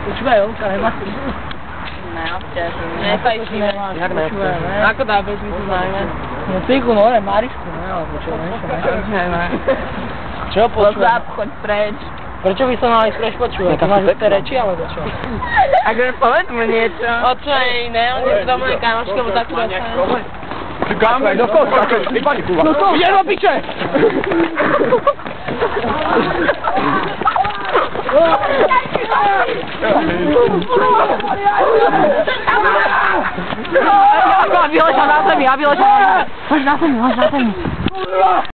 Počúvaj, Olka, nemáš to? Ne, obťažím. Nefajčíme. Jak ne? Ako dá bez mi to znajme? No tyku, no ne, Marišku, ne, alebo čo, ne? Čo počúvaj? Choď preč. Prečo by som mal ísť preč počúvať? Ty máš tie reči, alebo čo? Akože povedz mu niečo. O čo je iné? On je do mojej kamošky, lebo takú dostane. Kam? Do koho skáčeš? Ty pani kúva. No to! Idem do piče! Ja vyležal na zemi, Hoď na zemi.